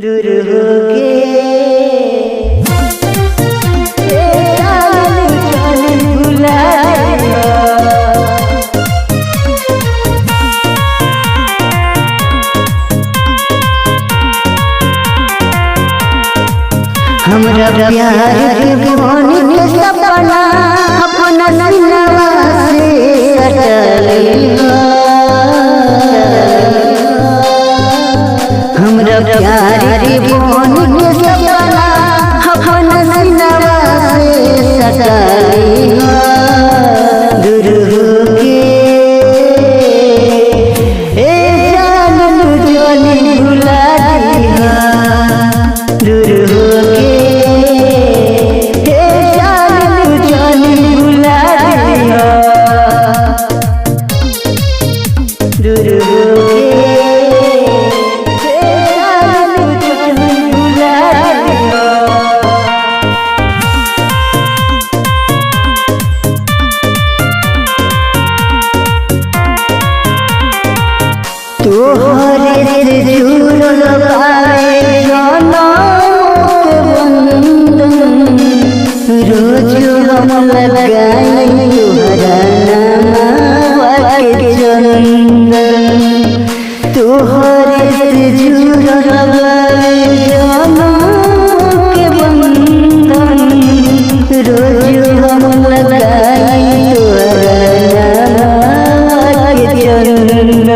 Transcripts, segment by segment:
दूर होके हमरा प्यार के मोहनी के सपना अपना सीनवा से सटल हमरा प्यार के मोहनी के सपना अपना सीनवा से सटल दूर होके ए जान जानी भुला दिया दूर होके तोहरे से जुड़ल बावे जनम के बंधन रोज हम लगाई तोहरा नामवा के चंदन तोहरे से जुड़ल बावे जनम के बंधन रोज हम लगाई तोहरा नामवा के चंदन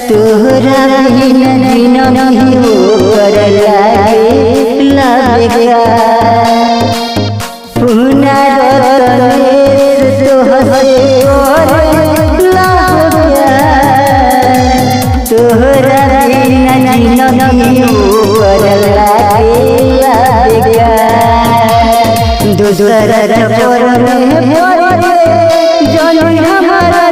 तोहरा बिना जीना नहीं होकर लागे लागे पुनर्वतनेश तोहसे और लागे तोहरा बिना जीना नहीं होकर लागे लागे दूसरा पर जन हमारा